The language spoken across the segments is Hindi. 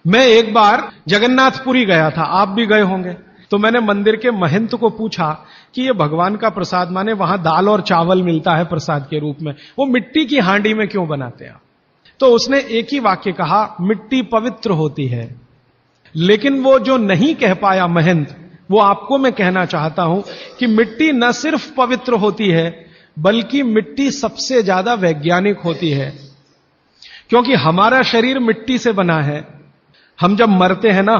मैं एक बार जगन्नाथपुरी गया था, आप भी गए होंगे। तो मैंने मंदिर के महंत को पूछा कि ये भगवान का प्रसाद, माने वहां दाल और चावल मिलता है प्रसाद के रूप में, वो मिट्टी की हांडी में क्यों बनाते हैं? तो उसने एक ही वाक्य कहा, मिट्टी पवित्र होती है। लेकिन वो जो नहीं कह पाया महंत, वो आपको मैं कहना चाहता हूं कि मिट्टी न सिर्फ पवित्र होती है, बल्कि मिट्टी सबसे ज्यादा वैज्ञानिक होती है। क्योंकि हमारा शरीर मिट्टी से बना है। हम जब मरते हैं ना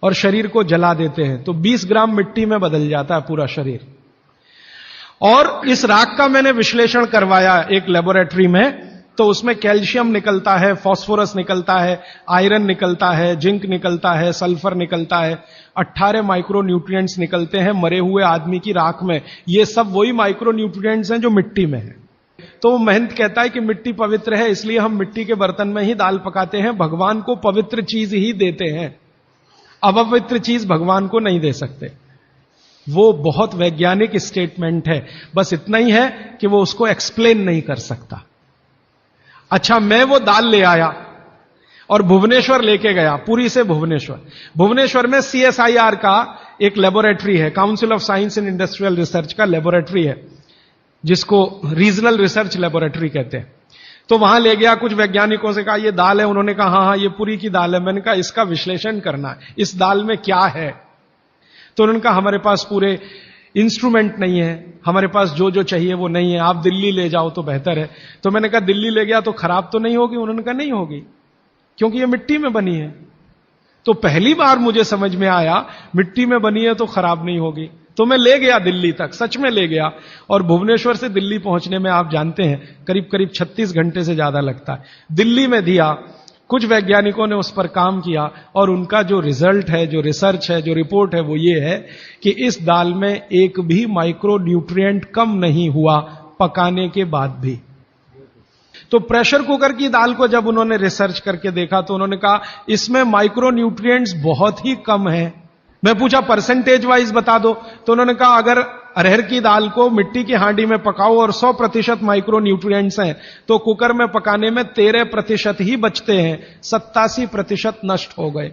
और शरीर को जला देते हैं तो 20 ग्राम मिट्टी में बदल जाता है पूरा शरीर। और इस राख का मैंने विश्लेषण करवाया एक लेबोरेटरी में, तो उसमें कैल्शियम निकलता है, फास्फोरस निकलता है, आयरन निकलता है, जिंक निकलता है, सल्फर निकलता है, 18 माइक्रो न्यूट्रिएंट्स निकलते हैं मरे हुए आदमी की राख में। ये सब वही माइक्रो न्यूट्रिएंट्स हैं जो मिट्टी में है। तो वो महंत कहता है कि मिट्टी पवित्र है, इसलिए हम मिट्टी के बर्तन में ही दाल पकाते हैं, भगवान को पवित्र चीज ही देते हैं, अपवित्र चीज भगवान को नहीं दे सकते। वो बहुत वैज्ञानिक स्टेटमेंट है, बस इतना ही है कि वो उसको एक्सप्लेन नहीं कर सकता। अच्छा, मैं वो दाल ले आया और भुवनेश्वर लेके गया, पुरी से भुवनेश्वर। भुवनेश्वर में CSIR का एक लेबोरेटरी है, council of science and industrial research का लेबोरेटरी है, जिसको रीजनल रिसर्च लेबोरेटरी कहते हैं। तो वहां ले गया, कुछ वैज्ञानिकों से कहा ये दाल है, उन्होंने कहा हाँ ये पुरी की दाल है। मैंने कहा इसका विश्लेषण करना है, इस दाल में क्या है? तो उन्होंने कहा हमारे पास पूरे इंस्ट्रूमेंट नहीं है, हमारे पास जो जो चाहिए वो नहीं है, आप दिल्ली ले जाओ तो बेहतर है। तो मैंने कहा दिल्ली ले गया तो खराब तो नहीं होगी? उन्होंने कहा नहीं होगी, क्योंकि ये मिट्टी में बनी है। तो पहली बार मुझे समझ में आया मिट्टी में बनी है तो खराब नहीं होगी। तो मैं ले गया दिल्ली तक, सच में ले गया। और भुवनेश्वर से दिल्ली पहुंचने में आप जानते हैं करीब करीब 36 घंटे से ज्यादा लगता है। दिल्ली में दिया, कुछ वैज्ञानिकों ने उस पर काम किया और उनका जो रिजल्ट है, जो रिसर्च है, जो रिपोर्ट है, वो ये है कि इस दाल में एक भी माइक्रो न्यूट्रिएंट कम नहीं हुआ पकाने के बाद भी। तो प्रेशर कुकर की दाल को जब उन्होंने रिसर्च करके देखा तो उन्होंने कहा इसमें माइक्रो न्यूट्रिएंट्स बहुत ही कम है। मैं पूछा परसेंटेज वाइज बता दो, तो उन्होंने कहा अगर अरहर की दाल को मिट्टी की हांडी में पकाओ और 100% माइक्रो न्यूट्रिएंट्स हैं तो कुकर में पकाने में 13% ही बचते हैं, 87% नष्ट हो गए।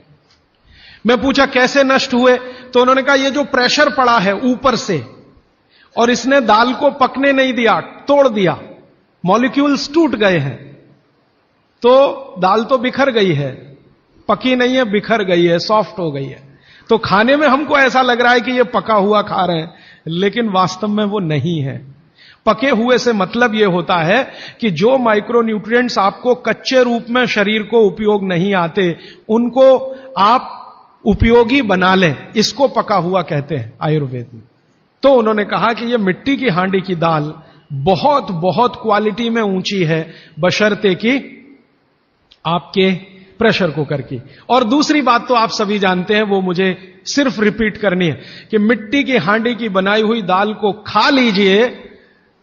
मैं पूछा कैसे नष्ट हुए? तो उन्होंने कहा ये जो प्रेशर पड़ा है ऊपर से और इसने दाल को पकने नहीं दिया, तोड़ दिया, मॉलिक्यूल्स टूट गए हैं, तो दाल तो बिखर गई है, पकी नहीं है, बिखर गई है, सॉफ्ट हो गई है। तो खाने में हमको ऐसा लग रहा है कि ये पका हुआ खा रहे हैं, लेकिन वास्तव में वो नहीं है। पके हुए से मतलब यह होता है कि जो माइक्रो न्यूट्रिएंट्स आपको कच्चे रूप में शरीर को उपयोग नहीं आते, उनको आप उपयोगी बना लें, इसको पका हुआ कहते हैं आयुर्वेद में। तो उन्होंने कहा कि यह मिट्टी की हांडी की दाल बहुत बहुत क्वालिटी में ऊंची है, बशर्ते कि आपके प्रेशर कुकर की। और दूसरी बात तो आप सभी जानते हैं, वो मुझे सिर्फ रिपीट करनी है कि मिट्टी की हांडी की बनाई हुई दाल को खा लीजिए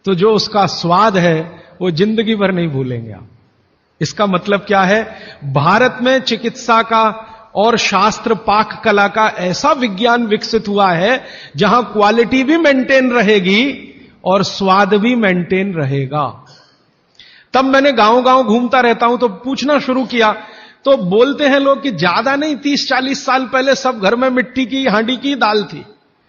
तो जो उसका स्वाद है वो जिंदगी भर नहीं भूलेंगे आप। इसका मतलब क्या है? भारत में चिकित्सा का और शास्त्र पाक कला का ऐसा विज्ञान विकसित हुआ है जहां क्वालिटी भी मेंटेन रहेगी और स्वाद भी मेंटेन रहेगा। तब मैंने गांव गांव घूमता रहता हूं तो पूछना शुरू किया, तो बोलते हैं लोग कि ज्यादा नहीं, 30-40 साल पहले सब घर में मिट्टी की हांडी की दाल थी।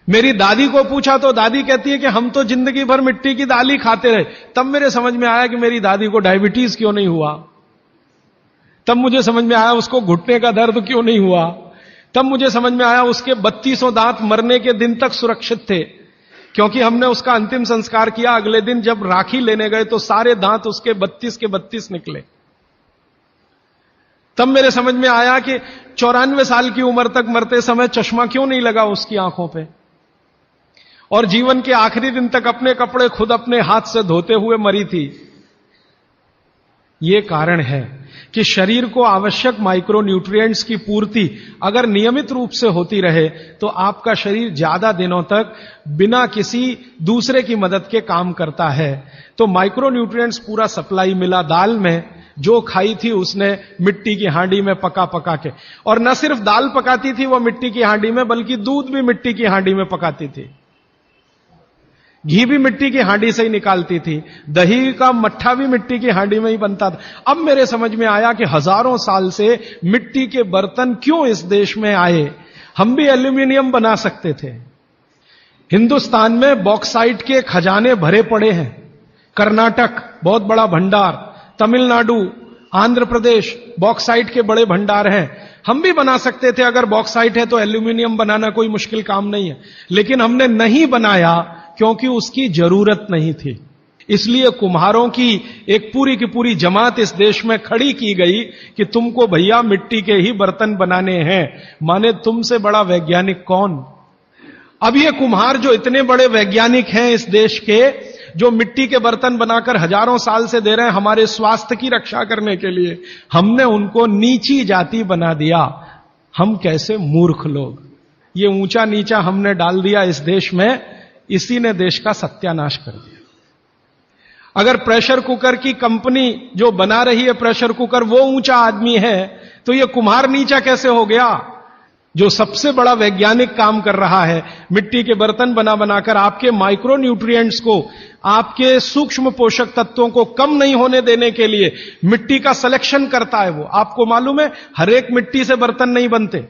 मेरी दादी को पूछा तो दादी कहती है कि हम तो जिंदगी भर मिट्टी की दाल ही खाते रहे। तब मेरे समझ में आया कि मेरी दादी को डायबिटीज क्यों नहीं हुआ। तब मुझे समझ में आया उसको घुटने का दर्द क्यों नहीं हुआ। तब मुझे समझ में आया उसके 32 दांत मरने के दिन तक सुरक्षित थे, क्योंकि हमने उसका अंतिम संस्कार किया। अगले दिन जब राखी लेने गए तो सारे दांत उसके 32 के 32 निकले। तब मेरे समझ में आया कि 94 साल की उम्र तक मरते समय चश्मा क्यों नहीं लगा उसकी आंखों पे, और जीवन के आखिरी दिन तक अपने कपड़े खुद अपने हाथ से धोते हुए मरी थी। यह कारण है कि शरीर को आवश्यक माइक्रो न्यूट्रिएंट्स की पूर्ति अगर नियमित रूप से होती रहे तो आपका शरीर ज्यादा दिनों तक बिना किसी दूसरे की मदद के काम करता है। तो माइक्रो न्यूट्रिएंट्स पूरा सप्लाई मिला दाल में, जो खाई थी उसने मिट्टी की हांडी में पका पका के। और न सिर्फ दाल पकाती थी वो मिट्टी की हांडी में, बल्कि दूध भी मिट्टी की हांडी में पकाती थी। घी भी मिट्टी की हांडी से ही निकालती थी, दही का मट्ठा भी मिट्टी की हांडी में ही बनता था। अब मेरे समझ में आया कि हजारों साल से मिट्टी के बर्तन क्यों इस देश में आए। हम भी एल्यूमिनियम बना सकते थे। हिंदुस्तान में बॉक्साइट के खजाने भरे पड़े हैं। कर्नाटक बहुत बड़ा भंडार, तमिलनाडु, आंध्र प्रदेश बॉक्साइट के बड़े भंडार हैं। हम भी बना सकते थे, अगर बॉक्साइट है तो एल्यूमिनियम बनाना कोई मुश्किल काम नहीं है, लेकिन हमने नहीं बनाया क्योंकि उसकी जरूरत नहीं थी। इसलिए कुम्हारों की एक पूरी की पूरी जमात इस देश में खड़ी की गई कि तुमको भैया मिट्टी के ही बर्तन बनाने हैं। माने तुमसे बड़ा वैज्ञानिक कौन। अब ये कुम्हार जो इतने बड़े वैज्ञानिक हैं इस देश के, जो मिट्टी के बर्तन बनाकर हजारों साल से दे रहे हैं हमारे स्वास्थ्य की रक्षा करने के लिए, हमने उनको नीची जाति बना दिया। हम कैसे मूर्ख लोग, ये ऊंचा नीचा हमने डाल दिया इस देश में, इसी ने देश का सत्यानाश कर दिया। अगर प्रेशर कुकर की कंपनी जो बना रही है प्रेशर कुकर वो ऊंचा आदमी है, तो ये कुम्हार नीचा कैसे हो गया, जो सबसे बड़ा वैज्ञानिक काम कर रहा है। मिट्टी के बर्तन बना बनाकर आपके माइक्रो न्यूट्रिएंट्स को, आपके सूक्ष्म पोषक तत्वों को कम नहीं होने देने के लिए मिट्टी का सिलेक्शन करता है वो। आपको मालूम है हर एक मिट्टी से बर्तन नहीं बनते।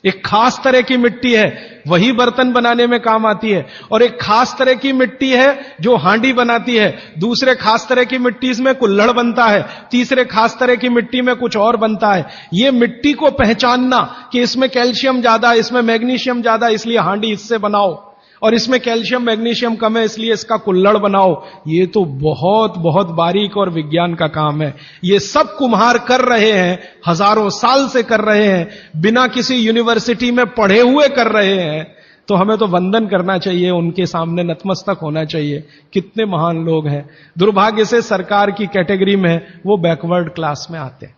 एक खास तरह की मिट्टी है वही बर्तन बनाने में काम आती है, और एक खास तरह की मिट्टी है जो हांडी बनाती है, दूसरे खास तरह की मिट्टी में कुल्हड़ बनता है, तीसरे खास तरह की मिट्टी में कुछ और बनता है। ये मिट्टी को पहचानना कि इसमें कैल्शियम ज्यादा, इसमें मैग्नीशियम ज्यादा, इसलिए हांडी इससे बनाओ, और इसमें कैल्शियम मैग्नीशियम कम है इसलिए इसका कुल्हड़ बनाओ, ये तो बहुत बहुत बारीक और विज्ञान का काम है। ये सब कुम्हार कर रहे हैं, हजारों साल से कर रहे हैं, बिना किसी यूनिवर्सिटी में पढ़े हुए कर रहे हैं। तो हमें तो वंदन करना चाहिए, उनके सामने नतमस्तक होना चाहिए। कितने महान लोग हैं। दुर्भाग्य से सरकार की कैटेगरी में वो बैकवर्ड क्लास में आते हैं।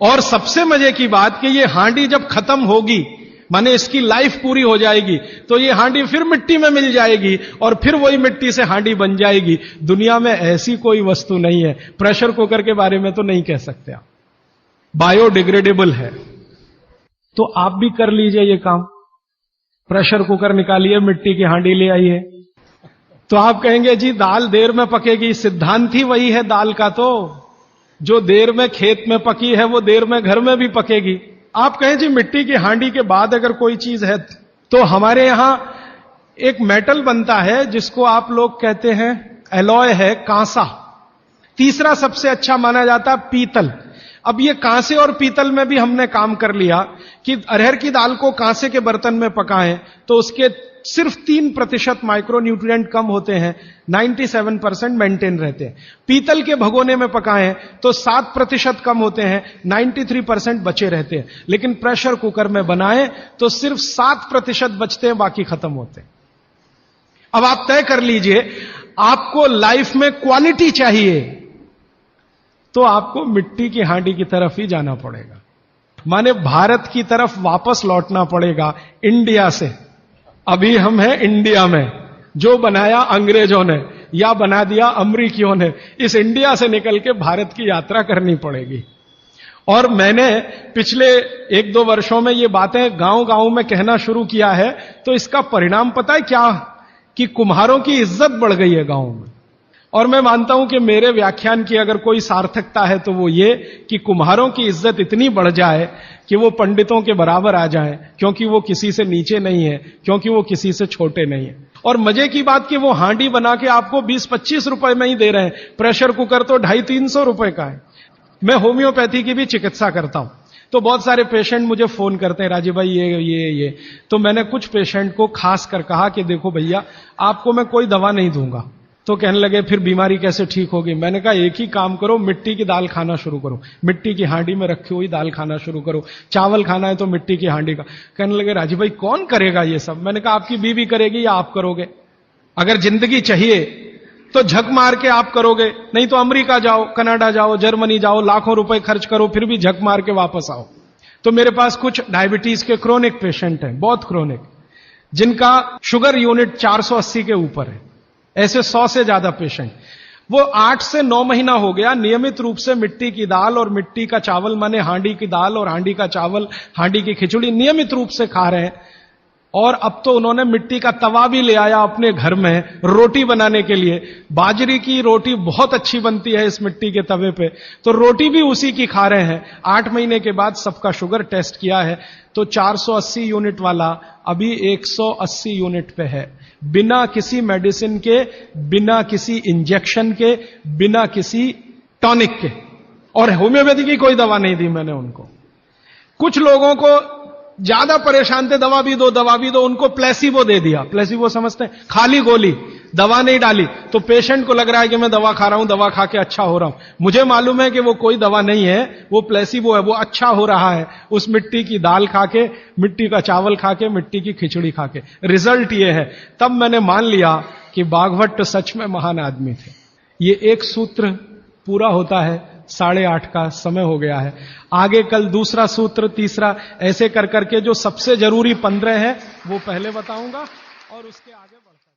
और सबसे मजे की बात कि ये हांडी जब खत्म होगी, माने इसकी लाइफ पूरी हो जाएगी, तो ये हांडी फिर मिट्टी में मिल जाएगी और फिर वही मिट्टी से हांडी बन जाएगी। दुनिया में ऐसी कोई वस्तु नहीं है। प्रेशर कुकर के बारे में तो नहीं कह सकते आप, बायोडिग्रेडेबल है। तो आप भी कर लीजिए ये काम, प्रेशर कुकर निकालिए, मिट्टी की हांडी ले आइए। तो आप कहेंगे जी दाल देर में पकेगी, सिद्धांत ही वही है दाल का, तो जो देर में खेत में पकी है वो देर में घर में भी पकेगी। आप कहें जी मिट्टी की हांडी के बाद अगर कोई चीज है, तो हमारे यहां एक मेटल बनता है जिसको आप लोग कहते हैं एलॉय है, कांसा। तीसरा सबसे अच्छा माना जाता है पीतल। अब ये कांसे और पीतल में भी हमने काम कर लिया कि अरहर की दाल को कांसे के बर्तन में पकाएं तो उसके सिर्फ 3% माइक्रो न्यूट्रिएंट कम होते हैं, 97% मेंटेन रहते हैं। पीतल के भगोने में पकाएं तो 7% कम होते हैं, 93% बचे रहते हैं। लेकिन प्रेशर कुकर में बनाएं तो सिर्फ 7% बचते हैं, बाकी खत्म होते हैं। अब आप तय कर लीजिए, आपको लाइफ में क्वालिटी चाहिए तो आपको मिट्टी की हांडी की तरफ ही जाना पड़ेगा, माने भारत की तरफ वापस लौटना पड़ेगा, इंडिया से। अभी हम हैं इंडिया में, जो बनाया अंग्रेजों ने या बना दिया अमरीकियों ने, इस इंडिया से निकल के भारत की यात्रा करनी पड़ेगी। और मैंने पिछले 1-2 वर्षों में ये बातें गांव गांव में कहना शुरू किया है, तो इसका परिणाम पता है क्या, कि कुम्हारों की इज्जत बढ़ गई है गांव में। और मैं मानता हूं कि मेरे व्याख्यान की अगर कोई सार्थकता है तो वो ये कि कुम्हारों की इज्जत इतनी बढ़ जाए कि वो पंडितों के बराबर आ जाएं, क्योंकि वो किसी से नीचे नहीं है, क्योंकि वो किसी से छोटे नहीं है। और मजे की बात कि वो हांडी बना के आपको 20-25 रुपए में ही दे रहे हैं, प्रेशर कुकर तो 250-300 रुपए का है। मैं होम्योपैथी की भी चिकित्सा करता हूं, तो बहुत सारे पेशेंट मुझे फोन करते हैं, राजीव भाई ये। तो मैंने कुछ पेशेंट को खास कर कहा कि देखो भैया, आपको मैं कोई दवा नहीं दूंगा। तो कहने लगे फिर बीमारी कैसे ठीक होगी। मैंने कहा एक ही काम करो, मिट्टी की दाल खाना शुरू करो, मिट्टी की हांडी में रखी हुई दाल खाना शुरू करो। चावल खाना है तो मिट्टी की हांडी का। कहने लगे राजीव भाई कौन करेगा ये सब। मैंने कहा आपकी बीवी करेगी या आप करोगे। अगर जिंदगी चाहिए तो झक मार के आप करोगे, नहीं तो अमेरिका जाओ, कनाडा जाओ, जर्मनी जाओ, लाखों रुपए खर्च करो, फिर भी झक मार के वापस आओ। तो मेरे पास कुछ डायबिटीज के क्रोनिक पेशेंट हैं, बहुत क्रोनिक, जिनका शुगर यूनिट 480 के ऊपर है। ऐसे 100 से ज्यादा पेशेंट, वो 8 से 9 महीना हो गया नियमित रूप से मिट्टी की दाल और मिट्टी का चावल, माने हांडी की दाल और हांडी का चावल, हांडी की खिचड़ी नियमित रूप से खा रहे हैं। और अब तो उन्होंने मिट्टी का तवा भी ले आया अपने घर में रोटी बनाने के लिए। बाजरे की रोटी बहुत अच्छी बनती है इस मिट्टी के तवे पे, तो रोटी भी उसी की खा रहे हैं। 8 महीने के बाद सबका शुगर टेस्ट किया है तो 480 यूनिट वाला अभी 180 यूनिट पे है, बिना किसी मेडिसिन के, बिना किसी इंजेक्शन के, बिना किसी टॉनिक के। और होम्योपैथी की कोई दवा नहीं दी मैंने उनको। कुछ लोगों को ज्यादा परेशान थे, दवा भी दो दवा भी दो, उनको प्लेसिबो दे दिया। प्लेसिबो समझते हैं, खाली गोली, दवा नहीं डाली। तो पेशेंट को लग रहा है कि मैं दवा खा रहा हूं, दवा खा के अच्छा हो रहा हूं। मुझे मालूम है कि वो कोई दवा नहीं है, वो प्लेसिबो है, वो अच्छा हो रहा है उस मिट्टी की दाल खा के, मिट्टी का चावल खा के, मिट्टी की खिचड़ी खा के। रिजल्ट ये है। तब मैंने मान लिया कि बाघभट्ट सच में महान आदमी थे। ये एक सूत्र पूरा होता है, 8:30 का समय हो गया है। आगे कल दूसरा सूत्र, तीसरा, ऐसे कर करके जो सबसे जरूरी 15 है वो पहले बताऊंगा और उसके आगे बढ़ता